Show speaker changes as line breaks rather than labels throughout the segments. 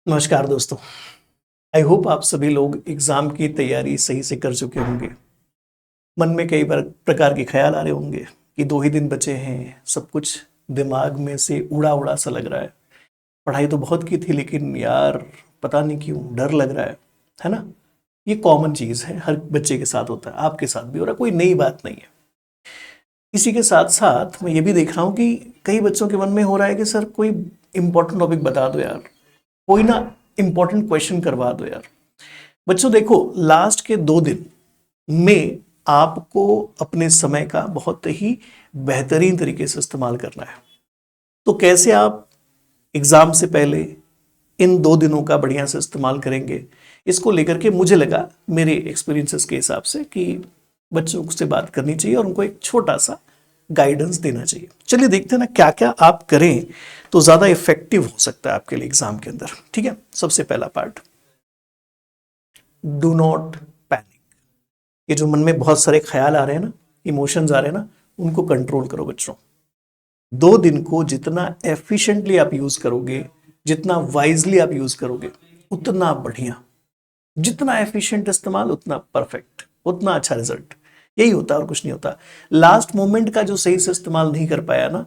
नमस्कार दोस्तों। I hope आप सभी लोग एग्ज़ाम की तैयारी सही से कर चुके होंगे। मन में कई बार प्रकार के ख्याल आ रहे होंगे कि 2 ही दिन बचे हैं, सब कुछ दिमाग में से उड़ा-उड़ा सा लग रहा है। पढ़ाई तो बहुत की थी लेकिन यार पता नहीं क्यों डर लग रहा है ना? ये कॉमन चीज़ है, हर बच्चे के साथ होता है, आपके साथ भी हो रहा है, कोई नई बात नहीं है। इसी के साथ-साथ मैं ये भी देख रहा हूँ कि कई बच्चों के मन में हो रहा है कि सर कोई इम्पोर्टेंट टॉपिक बता दो यार, कोई ना इम्पोर्टेंट क्वेश्चन करवा दो यार। बच्चों देखो, लास्ट के 2 दिन में आपको अपने समय का बहुत ही बेहतरीन तरीके से इस्तेमाल करना है। तो कैसे आप एग्जाम से पहले इन 2 दिनों का बढ़िया से इस्तेमाल करेंगे, इसको लेकर के मुझे लगा मेरे एक्सपीरियंसेस के हिसाब से कि बच्चों से बात करनी चाहिए और उनको एक छोटा सा गाइडेंस देना चाहिए। चलिए देखते हैं ना क्या क्या आप करें तो ज़्यादा इफेक्टिव हो सकता है आपके लिए एग्जाम के अंदर। ठीक है, सबसे पहला पार्ट, डू नॉट पैनिक। ये जो मन में बहुत सारे ख्याल आ रहे हैं ना, इमोशंस आ रहे हैं ना, उनको कंट्रोल करो बच्चों। 2 दिन को जितना एफिशिएंटली आप यूज करोगे, जितना वाइजली आप यूज करोगे, उतना बढ़िया। जितना एफिशिएंट इस्तेमाल उतना परफेक्ट, उतना अच्छा रिजल्ट। यही होता है और कुछ नहीं होता। लास्ट मोमेंट का जो सही से इस्तेमाल नहीं कर पाया ना,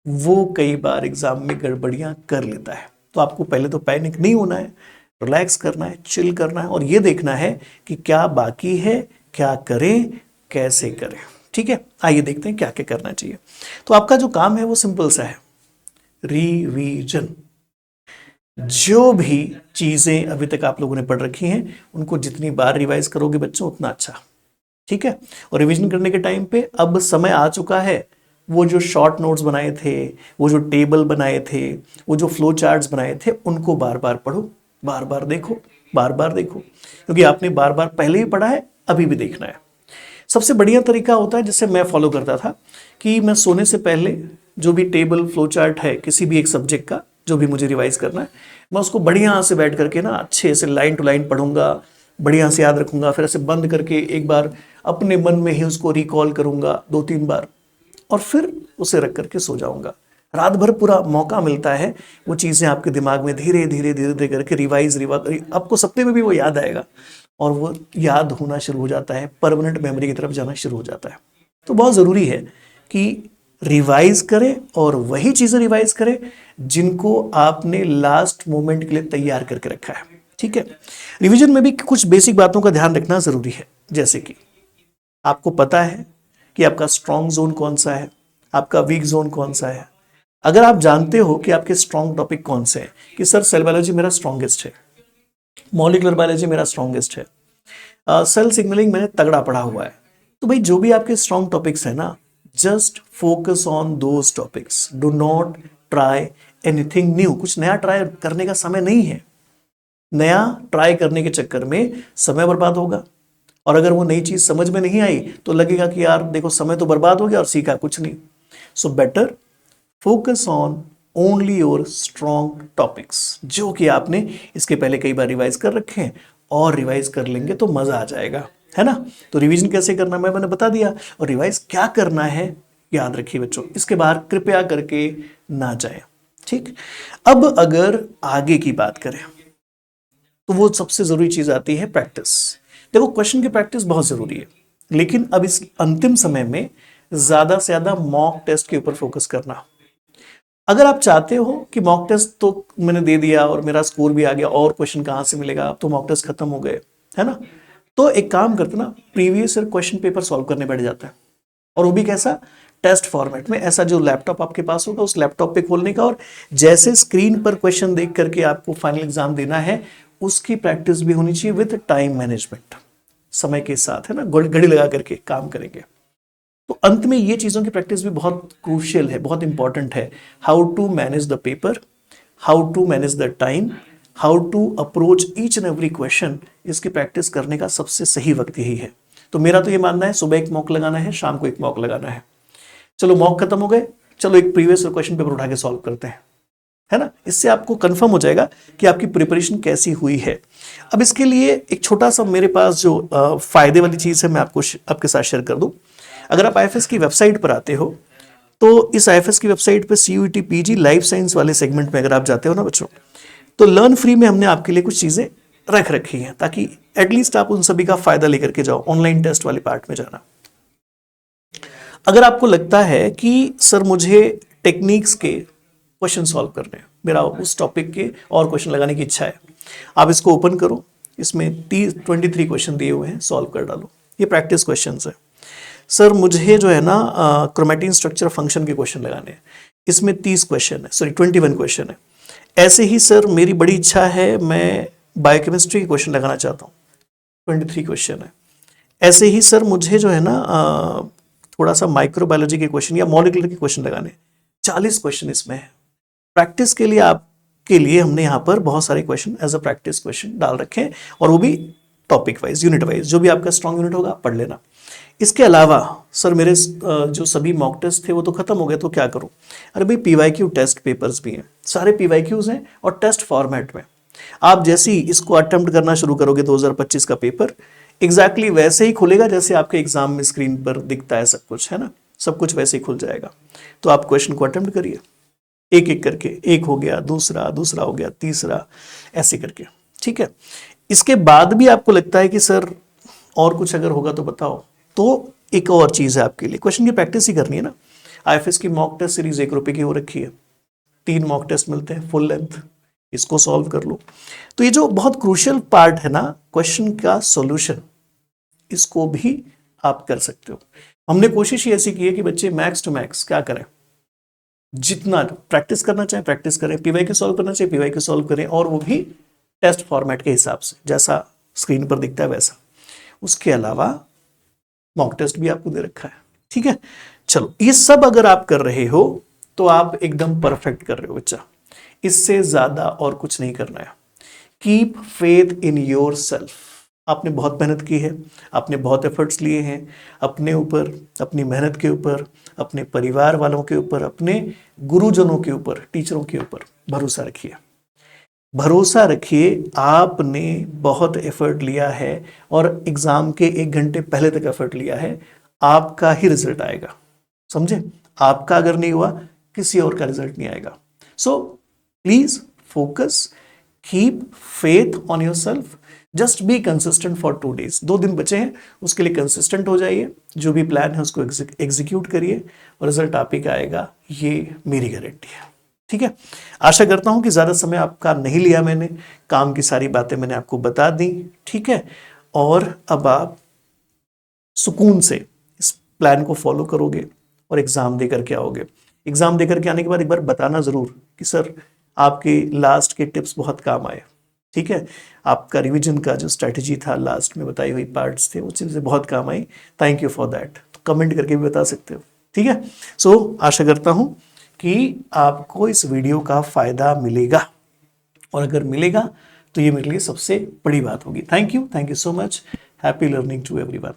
वो कई बार एग्जाम में गड़बड़ियां कर लेता है। तो आपको पहले तो पैनिक नहीं होना है, रिलैक्स करना है, चिल करना है और ये देखना है कि क्या बाकी है, क्या करें, कैसे करें। ठीक है, आइए देखते हैं क्या क्या करना चाहिए। तो आपका जो काम है वो सिंपल सा है, रिवीजन। जो भी चीजें अभी तक आप लोगों ने पढ़ रखी हैं उनको जितनी बार रिवाइज करोगे बच्चों उतना अच्छा। ठीक है, और रिवीजन करने के टाइम पे अब समय आ चुका है, वो जो शॉर्ट नोट्स बनाए थे, वो जो टेबल बनाए थे, वो जो फ्लो चार्ट्स बनाए थे, उनको बार बार पढ़ो, बार बार देखो, बार बार देखो, क्योंकि आपने बार बार पहले ही पढ़ा है, अभी भी देखना है। सबसे बढ़िया तरीका होता है जिससे मैं फॉलो करता था कि मैं सोने से पहले जो भी टेबल फ्लो चार्ट है किसी भी एक सब्जेक्ट का जो भी मुझे रिवाइज करना है, मैं उसको बढ़िया से बैठ करके ना अच्छे से लाइन टू लाइन पढ़ूंगा, बढ़िया से याद रखूंगा, फिर ऐसे बंद करके एक बार अपने मन में ही उसको रिकॉल करूंगा 2-3 बार और फिर उसे रख करके सो जाऊंगा। रात भर पूरा मौका मिलता है वो चीज़ें आपके दिमाग में धीरे धीरे धीरे धीरे करके रिवाइज आपको सपने में भी वो याद आएगा और वो याद होना शुरू हो जाता है, परमानेंट मेमोरी की तरफ जाना शुरू हो जाता है। तो बहुत ज़रूरी है कि रिवाइज करें और वही चीज़ें रिवाइज करें जिनको आपने लास्ट मोमेंट के लिए तैयार करके रखा है। ठीक है, रिवीजन में भी कुछ बेसिक बातों का ध्यान रखना ज़रूरी है, जैसे कि आपको पता है कि आपका स्ट्रॉन्ग जोन कौन सा है, आपका वीक जोन कौन सा है। अगर आप जानते हो कि आपके स्ट्रॉन्ग टॉपिक कौन से हैं, कि सर सेल बायोलॉजी मेरा स्ट्रॉन्गेस्ट है, मॉलिक्यूलर बायोलॉजी मेरा स्ट्रॉन्गेस्ट है, सेल सिग्नलिंग मैंने तगड़ा पढ़ा हुआ है, तो भाई जो भी आपके स्ट्रॉन्ग टॉपिक्स है ना, just focus on those topics. Do not try anything new. कुछ नया ट्राई करने का समय नहीं है। नया ट्राई करने के चक्कर में समय बर्बाद होगा और अगर वो नई चीज समझ में नहीं आई तो लगेगा कि यार देखो समय तो बर्बाद हो गया और सीखा कुछ नहीं। So better focus on only your strong topics, जो कि आपने इसके पहले कई बार रिवाइज कर रखे हैं और रिवाइज कर लेंगे तो मजा आ जाएगा, है ना। तो रिवीजन कैसे करना मैंने बता दिया, और रिवाइज क्या करना है याद रखिए बच्चों, इसके बाहर कृपया करके ना जाए। ठीक, अब अगर आगे की बात करें तो वो सबसे जरूरी चीज आती है प्रैक्टिस। देखो, क्वेश्चन की प्रैक्टिस बहुत जरूरी है, लेकिन अब इस अंतिम समय में ज्यादा से ज्यादा मॉक टेस्ट के ऊपर फोकस करना। अगर आप चाहते हो कि मॉक टेस्ट तो मैंने दे दिया और मेरा स्कोर भी आ गया और क्वेश्चन कहां से मिलेगा, अब तो मॉक टेस्ट खत्म हो गए, है ना, तो एक काम करते ना, previous year question paper solve करने बैठ जाता है, और वो भी कैसा, टेस्ट फॉर्मेट में। ऐसा जो लैपटॉप आपके पास होगा उस लैपटॉप पे खोलने का, और जैसे स्क्रीन पर क्वेश्चन देख करके आपको फाइनल एग्जाम देना है, उसकी प्रैक्टिस भी होनी चाहिए विद टाइम मैनेजमेंट, समय के साथ, है ना, घड़ी लगा करके काम करेंगे। तो अंत में ये चीजों की प्रैक्टिस भी बहुत क्रूशियल है, बहुत इंपॉर्टेंट है। How to manage the paper, how to manage the time, how to approach each and every question, इसकी प्रैक्टिस करने का सबसे सही वक्त यही है। तो मेरा तो ये मानना है सुबह एक मॉक लगाना है, शाम को एक मॉक लगाना है। चलो मॉक खत्म हो गए, चलो एक प्रीवियस क्वेश्चन पेपर उठा के सॉल्व करते हैं, है ना। इससे आपको कंफर्म हो जाएगा कि आपकी प्रिपरेशन कैसी हुई है। अब इसके लिए एक छोटा सा मेरे पास जो फायदे वाली चीज है मैं आपके साथ शेयर कर दूं। अगर आप आईएफएस की वेबसाइट पर आते हो तो इस आईएफएस की वेबसाइट पर CUET PG लाइफ साइंस वाले सेगमेंट में अगर आप जाते हो ना बच्चों, तो लर्न फ्री में हमने आपके लिए कुछ चीज़ें रख रखी हैं ताकि एटलीस्ट आप उन सभी का फायदा लेकर के जाओ। ऑनलाइन टेस्ट वाले पार्ट में जाना। अगर आपको लगता है कि सर मुझे टेक्निक्स के क्वेश्चन सॉल्व करने हैं, मेरा उस टॉपिक के और क्वेश्चन लगाने की इच्छा है, आप इसको ओपन करो। इसमें 23 क्वेश्चन दिए हुए हैं, सॉल्व कर डालो। ये प्रैक्टिस क्वेश्चन है। सर मुझे जो है ना क्रोमैटिन स्ट्रक्चर फंक्शन के क्वेश्चन लगाने हैं, इसमें 30 क्वेश्चन है, सॉरी 21 क्वेश्चन है। ऐसे ही सर मेरी बड़ी इच्छा है, मैं बायोकेमिस्ट्री के क्वेश्चन लगाना चाहता हूँ, 23 क्वेश्चन है। ऐसे ही सर मुझे जो है ना थोड़ा सा माइक्रोबायोलॉजी के क्वेश्चन या मॉलिक्यूलर के क्वेश्चन लगाने, 40 क्वेश्चन इसमें है। प्रैक्टिस के लिए आपके लिए हमने यहाँ पर बहुत सारे question as a practice question डाल रखे हैं, और वो भी टॉपिक वाइज, यूनिट वाइज, जो भी आपका स्ट्रॉन्ग यूनिट होगा पढ़ लेना। इसके अलावा सर मेरे जो सभी मॉक टेस्ट थे वो तो खत्म हो गए, तो क्या करूं? अरे भाई PYQ टेस्ट पेपर्स भी हैं, सारे PYQs हैं और टेस्ट फॉर्मेट में। आप जैसे ही इसको अटेम्प्ट करना शुरू करोगे 2025 का पेपर एग्जैक्टली वैसे ही खुलेगा जैसे आपके एग्जाम में स्क्रीन पर दिखता है सब कुछ, है ना, सब कुछ वैसे ही खुल जाएगा। तो आप क्वेश्चन को अटेम्प्ट करिए एक एक करके, एक हो गया, दूसरा हो गया, तीसरा, ऐसे करके, ठीक है। इसके बाद भी आपको लगता है कि सर और कुछ अगर होगा तो बताओ, तो एक और चीज है आपके लिए, क्वेश्चन की प्रैक्टिस ही करनी है ना। IFS की मॉक टेस्ट सीरीज 1 रुपए की हो रखी है, 3 मॉक टेस्ट मिलते हैं फुल लेंथ, इसको सॉल्व कर लो। तो ये जो बहुत क्रूशियल पार्ट है ना क्वेश्चन का सॉल्यूशन, इसको भी आप कर सकते हो। हमने कोशिश ही ऐसी की है कि बच्चे मैक्स टू मैक्स क्या करें, जितना प्रैक्टिस करना चाहे प्रैक्टिस करें, PYQ सॉल्व करना चाहिए PYQ सॉल्व करें, और वो भी टेस्ट फॉर्मेट के हिसाब से जैसा स्क्रीन पर दिखता है वैसा। उसके अलावा मॉक टेस्ट भी आपको दे रखा है, ठीक है। चलो ये सब अगर आप कर रहे हो तो आप एकदम परफेक्ट कर रहे हो बच्चा, इससे ज्यादा और कुछ नहीं करना है। Keep faith in your self. आपने बहुत मेहनत की है, आपने बहुत एफर्ट्स लिए हैं अपने ऊपर, अपनी मेहनत के ऊपर, अपने परिवार वालों के ऊपर, अपने गुरुजनों के ऊपर, टीचरों के ऊपर भरोसा रखिए। भरोसा रखिए, आपने बहुत एफर्ट लिया है और एग्जाम के 1 घंटे पहले तक एफर्ट लिया है, आपका ही रिजल्ट आएगा, समझे। आपका अगर नहीं हुआ किसी और का रिजल्ट नहीं आएगा। So please focus, keep faith on your self, just be consistent for 2 days। 2 दिन बचे हैं, उसके लिए कंसिस्टेंट हो जाइए, जो भी प्लान है उसको एग्जीक्यूट करिए और रिजल्ट आप ही का आएगा, ये मेरी गारंटी है, ठीक है। आशा करता हूं कि ज्यादा समय आपका नहीं लिया मैंने, काम की सारी बातें मैंने आपको बता दी, ठीक है। और अब आप सुकून से इस प्लान को फॉलो करोगे और एग्जाम देकर के आओगे। एग्जाम देकर के आने के बाद एक बार बताना जरूर कि सर आपके लास्ट के टिप्स बहुत काम आए, ठीक है। आपका रिवीजन का जो स्ट्रेटेजी था, लास्ट में बताई हुई पार्ट्स थे, वो चीजें बहुत काम आई। Thank you for that. तो कमेंट करके भी बता सकते हो, ठीक है। सो आशा करता हूं कि आपको इस वीडियो का फायदा मिलेगा, और अगर मिलेगा तो ये मेरे लिए सबसे बड़ी बात होगी। Thank you so much. Happy learning to everyone.